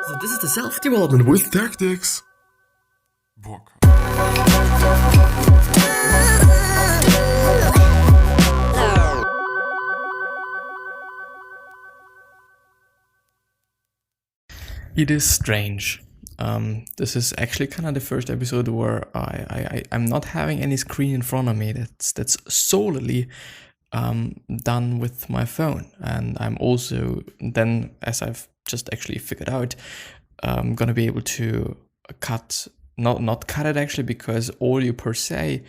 So this is the self-development with tactics. Book. It is strange. This is actually kind of the first episode where I'm not having any screen in front of me. That's solely done with my phone, and I'm also then, as I've just actually figured out, gonna be able to cut not cut it actually, because audio per se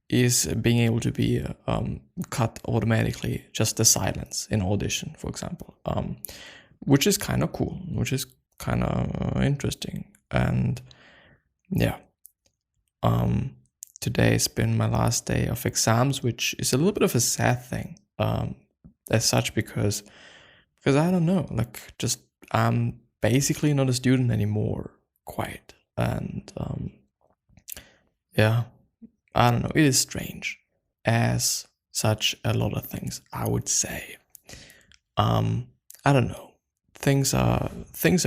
is being able to be cut automatically, just the silence in Audition, for example, which is kind of cool, which is kind of interesting. And yeah, today has been my last day of exams, which is a little bit of a sad thing, as such, because I don't know, like, just I'm basically not a student anymore, quite. And yeah, I don't know, it is strange, as such a lot of things, I would say. I don't know, things are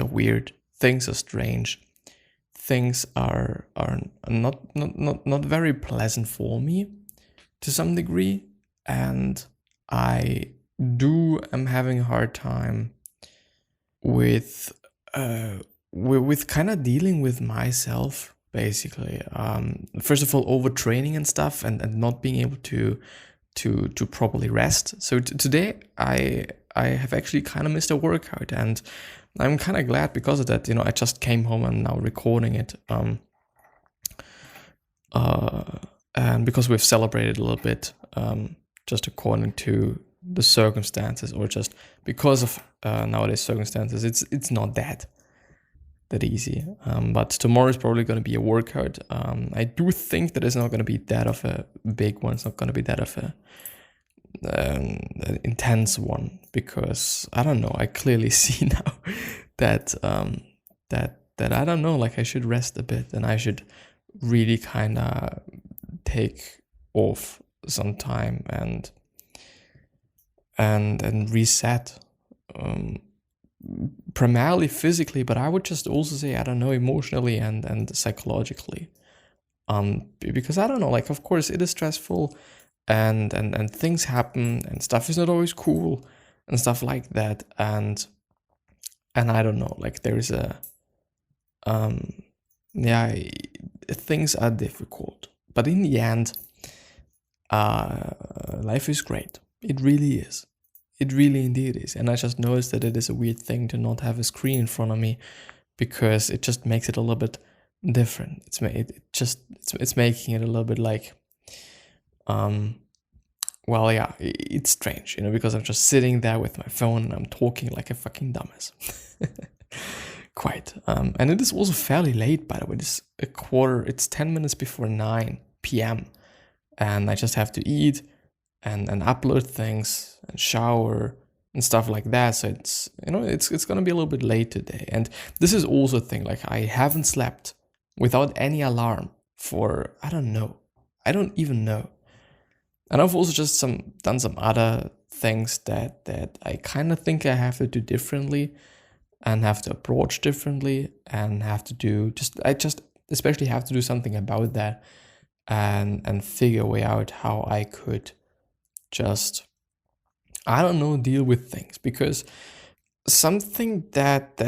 weird, things are strange, things are not very pleasant for me to some degree, and I am having a hard time with kind of dealing with myself, basically. First of all, overtraining and stuff, and not being able to properly rest. So today I have actually kind of missed a workout, and I'm kind of glad because of that. You know, I just came home and now recording it. And because we've celebrated a little bit, just according to the circumstances, or just because of nowadays circumstances, it's not that easy. But tomorrow is probably going to be a workout. I do think that it's not going to be that of a big one. It's not going to be that of a an intense one, because I don't know, I clearly see now that that I don't know, like, I should rest a bit, and I should really kind of take off some time and reset, primarily physically, but I would just also say, I don't know, emotionally and psychologically, because I don't know, like, of course it is stressful, and things happen, and stuff is not always cool and stuff like that, and I don't know, like, there is a things are difficult, but in the end, life is great. It really is. It really indeed is. And I just noticed that it is a weird thing to not have a screen in front of me, because it just makes it a little bit different. It's making it a little bit like, well, yeah, it's strange, you know, because I'm just sitting there with my phone and I'm talking like a fucking dumbass. Quite. And it is also fairly late, by the way. It's 10 minutes before 9 p.m. And I just have to eat and upload things and shower and stuff like that. So it's, you know, it's going to be a little bit late today. And this is also a thing, like, I haven't slept without any alarm for, I don't even know. And I've also just done some other things that I kind of think I have to do differently, and have to approach differently, and have to do especially have to do something about that, and figure a way out how I could just, I don't know, deal with things. Because something that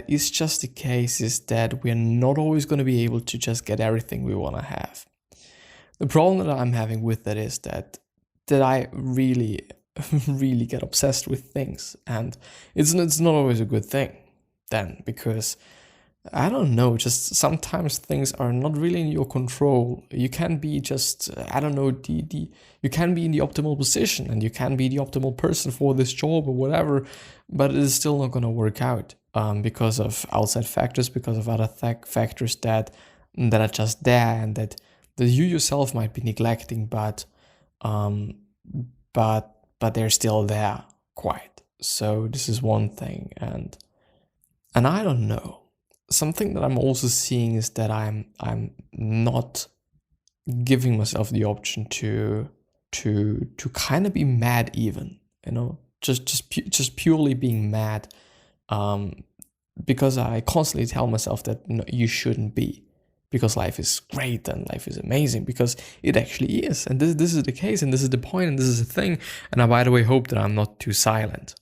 is just the case is that we're not always going to be able to just get everything we want to have. The problem that I'm having with that is that I really really get obsessed with things, and it's not always a good thing then, because I don't know, just sometimes things are not really in your control. You can be just, I don't know, you can be in the optimal position, and you can be the optimal person for this job or whatever, but it is still not going to work out, because of outside factors, because of other factors that are just there, and that you yourself might be neglecting, but they're still there, quite. So this is one thing, and I don't know. Something that I'm also seeing is that I'm not giving myself the option to kind of be mad, even, you know, just purely being mad, because I constantly tell myself that no, you shouldn't be, because life is great and life is amazing, because it actually is. And this is the case, and this is the point, and this is the thing. And I, by the way, hope that I'm not too silent.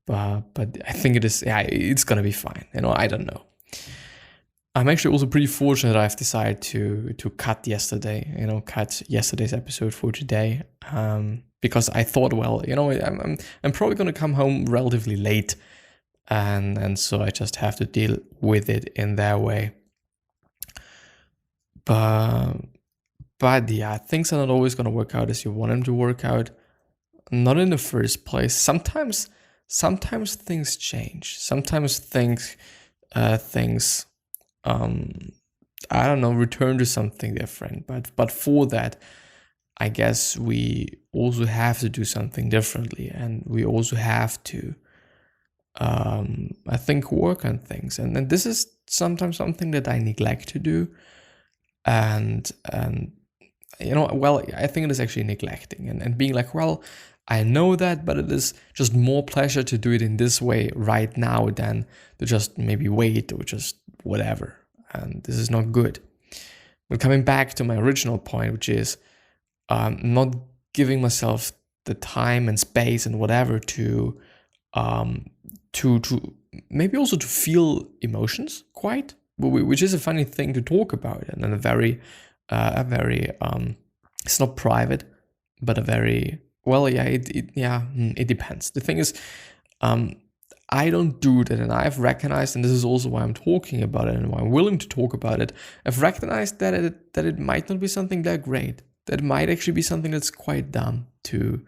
But I think it is, yeah, it's gonna be fine. I don't know. I'm actually also pretty fortunate that I've decided to cut yesterday's episode for today. Because I thought, well, I'm probably gonna come home relatively late, and so I just have to deal with it in that way. But yeah, things are not always gonna work out as you want them to work out. Not in the first place. Sometimes things change. Sometimes things I don't know, return to something different. But for that, I guess we also have to do something differently, and we also have to I think work on things. And this is sometimes something that I neglect to do. And well, I think it is actually neglecting and being like, well, I know that, but it is just more pleasure to do it in this way right now than to just maybe wait or just whatever. And this is not good. But coming back to my original point, which is not giving myself the time and space and whatever to maybe also to feel emotions quite, which is a funny thing to talk about, and then a very it's not private, but a very, well, yeah, it depends. The thing is, I don't do that, and I've recognized, and this is also why I'm talking about it and why I'm willing to talk about it. I've recognized that it might not be something that great. That might actually be something that's quite dumb to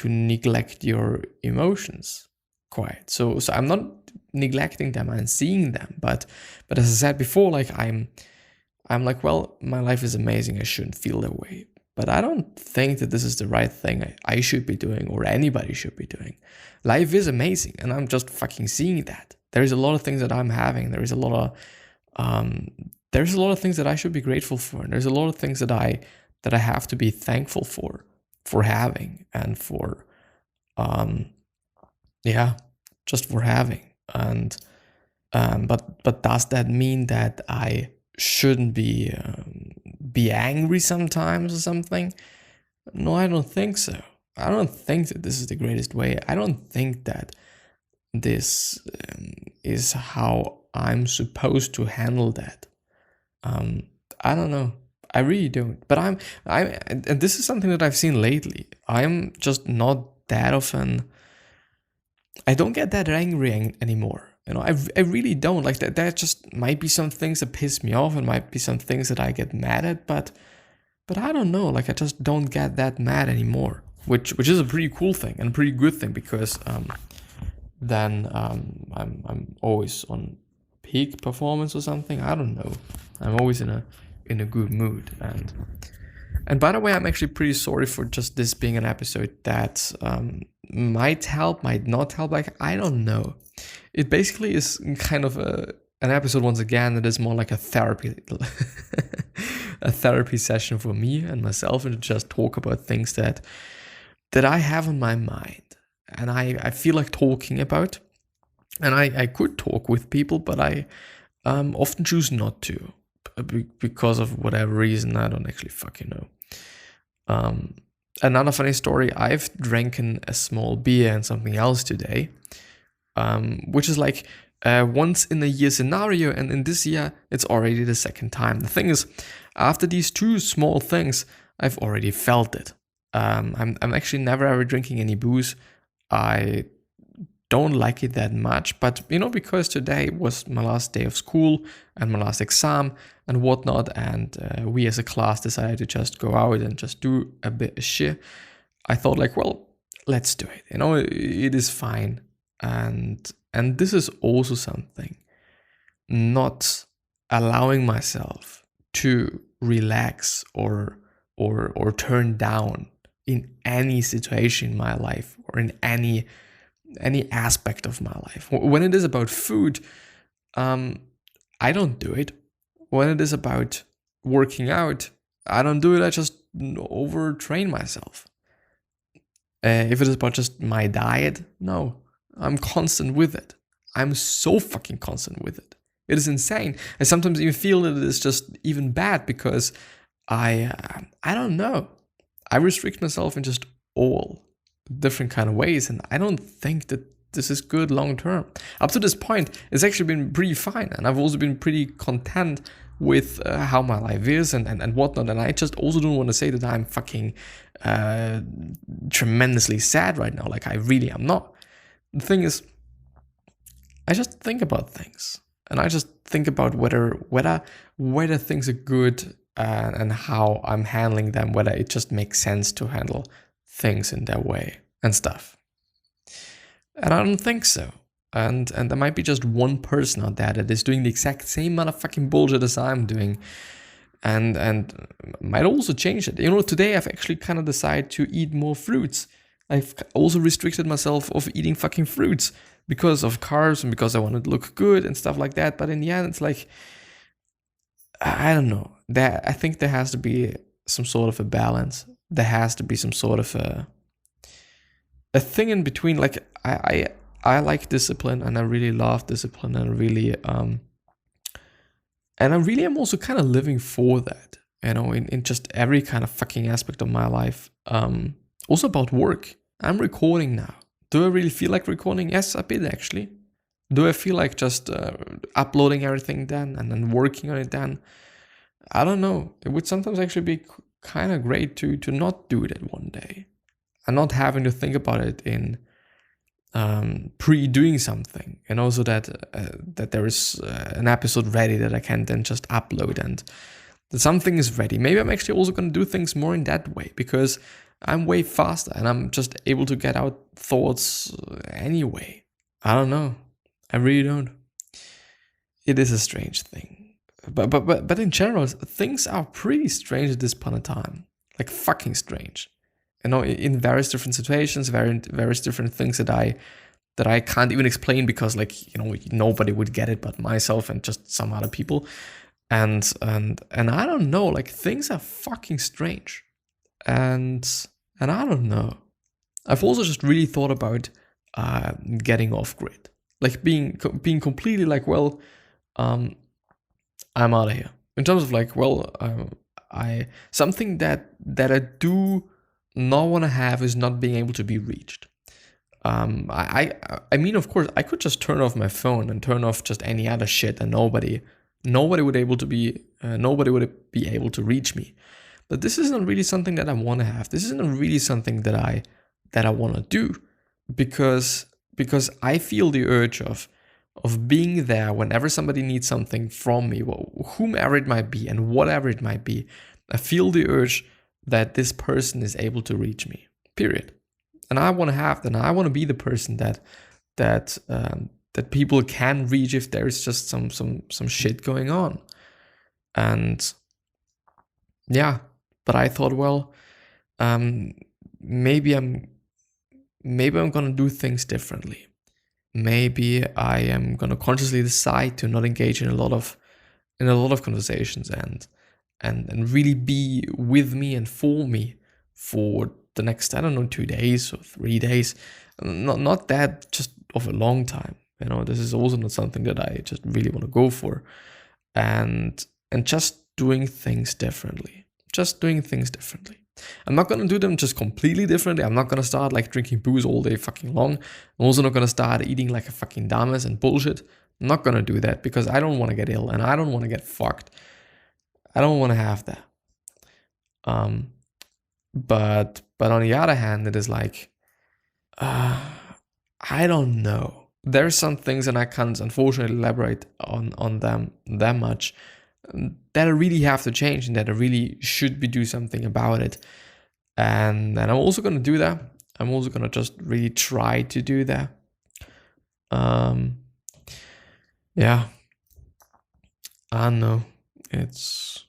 neglect your emotions quite. So I'm not neglecting them, I'm seeing them, but as I said before, like I'm like, well, my life is amazing, I shouldn't feel that way. But I don't think that this is the right thing I should be doing, or anybody should be doing. Life is amazing, and I'm just fucking seeing that. There's a lot of things that I'm having. There's a lot of things that I should be grateful for, and there's a lot of things that I have to be thankful for having, and for just for having. And but does that mean that I shouldn't be angry sometimes or something? No, I don't think so. I don't think that this is the greatest way. I don't think that this is how I'm supposed to handle that. I don't know. I really don't. But and this is something that I've seen lately. I'm just not that often. I don't get that angry anymore. I really don't. Like that. There just might be some things that piss me off, and might be some things that I get mad at. But I don't know. Like I just don't get that mad anymore, which is a pretty cool thing and a pretty good thing, because then I'm always on peak performance or something. I don't know. I'm always in a good mood. And by the way, I'm actually pretty sorry for just this being an episode that might help, might not help. Like, I don't know. It basically is kind of an episode, once again, that is more like a therapy a therapy session for me and myself, and to just talk about things that I have on my mind and I feel like talking about. And I could talk with people, but I often choose not to, because of whatever reason. I don't actually fucking know. Another funny story, I've drinking a small beer and something else today, which is like once in a year scenario, and in this year it's already the second time. The thing is, after these two small things, I've already felt it. I'm actually never ever drinking any booze. I don't like it that much, but because today was my last day of school and my last exam and whatnot, and we as a class decided to just go out and just do a bit of shit, I thought like, well, let's do it. It is fine. And this is also something, not allowing myself to relax or turn down in any situation in my life, or in any aspect of my life. When it is about food, I don't do it. When it is about working out, I don't do it. I just overtrain myself. If it is about just my diet, no, I'm constant with it. I'm so fucking constant with it. It is insane. I sometimes even feel that it is just even bad because I don't know. I restrict myself in just all different kind of ways, and I don't think that this is good long term. Up to this point, it's actually been pretty fine, and I've also been pretty content with how my life is and whatnot. And I just also don't want to say that I'm fucking tremendously sad right now. Like, I really am not. The thing is, I just think about things, and I just think about whether things are good and how I'm handling them, whether it just makes sense to handle things in that way and stuff. And I don't think so. And there might be just one person out there that is doing the exact same motherfucking bullshit as I'm doing, and might also change it. You know, today I've actually kind of decided to eat more fruits. I've also restricted myself of eating fucking fruits because of carbs and because I want to look good and stuff like that. But in the end, it's like, I don't know. I think there has to be some sort of a balance. There has to be some sort of a thing in between. Like, I like discipline, and I really love discipline, and I really am also kind of living for that, you know, in just every kind of fucking aspect of my life. Also about work. I'm recording now. Do I really feel like recording? Yes, a bit actually. Do I feel like just uploading everything then and then working on it then? I don't know. It would sometimes actually be kind of great to not do it one day and not having to think about it in pre-doing something, and also that there is an episode ready that I can then just upload, and that something is ready. Maybe I'm actually also going to do things more in that way because I'm way faster and I'm just able to get out thoughts anyway. I don't know. I really don't. It is a strange thing, but in general, things are pretty strange at this point in time. Like, fucking strange. You know, in various different situations, various different things that I can't even explain because, like, you know, nobody would get it but myself and just some other people. And I don't know, like, things are fucking strange. And I don't know. I've also just really thought about getting off grid. Like, being completely like, well, I'm out of here. In terms of like, well, something that I do not want to have is not being able to be reached. I mean, of course, I could just turn off my phone and turn off just any other shit, and nobody would be able to reach me. But this isn't really something that I want to have. This isn't really something that I want to do, because I feel the urge of being there whenever somebody needs something from me, whomever it might be and whatever it might be. I feel the urge that this person is able to reach me, period. And I want to have that. And I want to be the person that people can reach if there is just some shit going on. And yeah, but I thought, well, maybe I'm gonna do things differently. Maybe I am gonna consciously decide to not engage in a lot of conversations and really be with me and for me for the next, I don't know, 2 days or 3 days. Not that just of a long time. You know, this is also not something that I just really want to go for. And just doing things differently. Just doing things differently. I'm not going to do them just completely differently. I'm not going to start like drinking booze all day fucking long. I'm also not going to start eating like a fucking dumbass and bullshit. I'm not going to do that because I don't want to get ill and I don't want to get fucked. I don't want to have that. But on the other hand, it is like, I don't know. There are some things, and I can't unfortunately elaborate on them that much, that I really have to change and that I really should be do something about it. And I'm also going to do that. I'm also going to just really try to do that. Yeah. I don't know. It's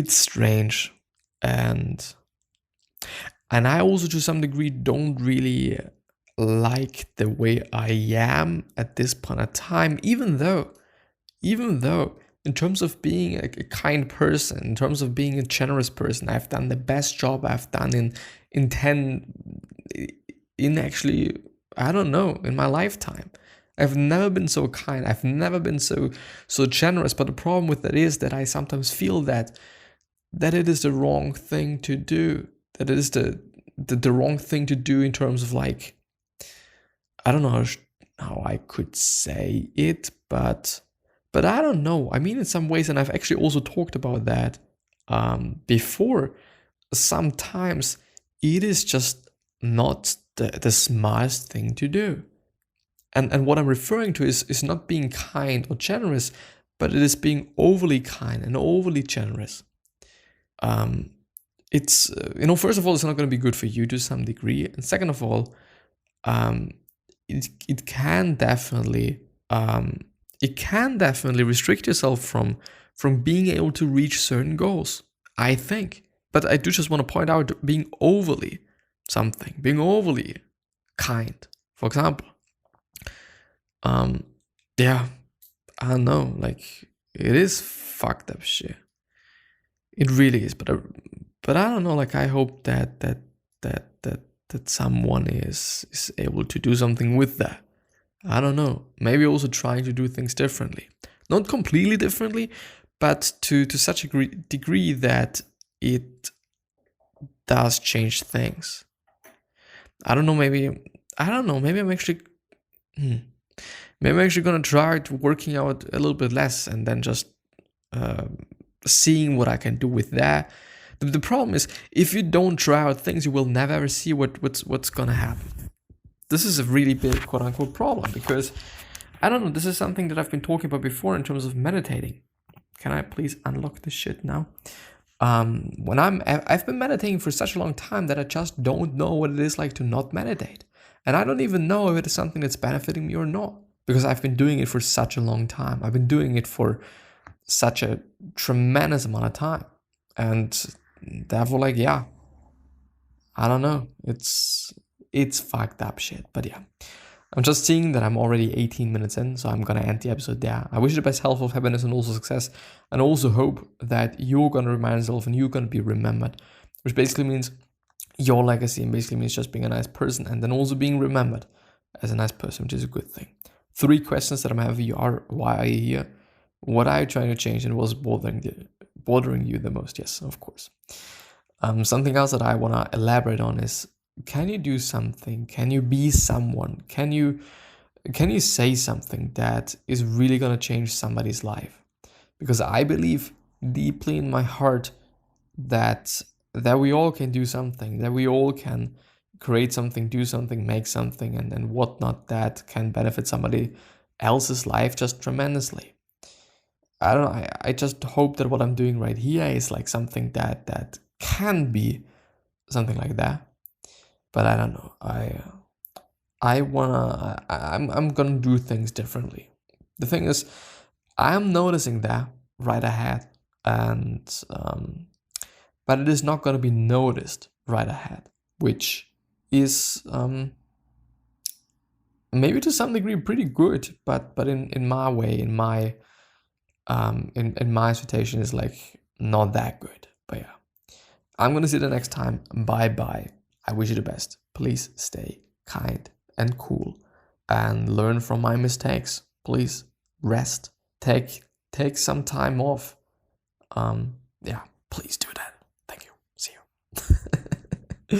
strange. And I also to some degree don't really like the way I am at this point of time, even though in terms of being a kind person, in terms of being a generous person, I've done the best job I've done in actually, I don't know, in my lifetime. I've never been so kind. I've never been so generous. But the problem with that is that I sometimes feel that it is the wrong thing to do. That it is the wrong thing to do in terms of like, I don't know how I could say it, but I don't know. I mean, in some ways, and I've actually also talked about that before. Sometimes it is just not the smartest thing to do. And what I'm referring to is not being kind or generous, but it is being overly kind and overly generous. It's first of all, it's not going to be good for you to some degree, and second of all, it can definitely restrict yourself from being able to reach certain goals, I think. But I do just want to point out being overly kind, for example. Yeah, I don't know, like, it is fucked up shit. It really is, but I don't know, like, I hope that someone is able to do something with that. I don't know, maybe also trying to do things differently. Not completely differently, but to such a degree that it does change things. I don't know, maybe I'm actually gonna try to working out a little bit less and then just seeing what I can do with that. The problem is, if you don't try out things, you will never ever see what's gonna happen. This is a really big quote-unquote problem, because I don't know, this is something that I've been talking about before in terms of meditating. Can I please unlock this shit now? When I've been meditating for such a long time that I just don't know what it is like to not meditate. And I don't even know if it is something that's benefiting me or not, because I've been doing it for such a long time. I've been doing it for such a tremendous amount of time. And therefore, like, yeah, I don't know. It's fucked up shit. But yeah, I'm just seeing that I'm already 18 minutes in, so I'm gonna end the episode there. I wish you the best health, happiness, and also success, and also hope that you're gonna remind yourself and you're gonna be remembered, which basically means your legacy, and basically means just being a nice person and then also being remembered as a nice person, which is a good thing. 3 questions that I'm having you are: why are you here? What are you trying to change, and what's bothering you the most? Yes, of course. Something else that I want to elaborate on is, can you do something? Can you be someone? Can you say something that is really going to change somebody's life? Because I believe deeply in my heart that we all can do something, that we all can create something, do something, make something, and whatnot that can benefit somebody else's life just tremendously. I don't know, I just hope that what I'm doing right here is like something that can be something like that. But I don't know, I'm gonna do things differently. The thing is, I'm noticing that right ahead, and but it is not gonna be noticed right ahead, which is maybe to some degree pretty good, but in my way, in my expectation, is like not that good. But yeah, I'm gonna see you the next time. Bye. I wish you the best. Please stay kind and cool and learn from my mistakes. Please rest. Take some time off. Yeah, please do that. Thank you. See you.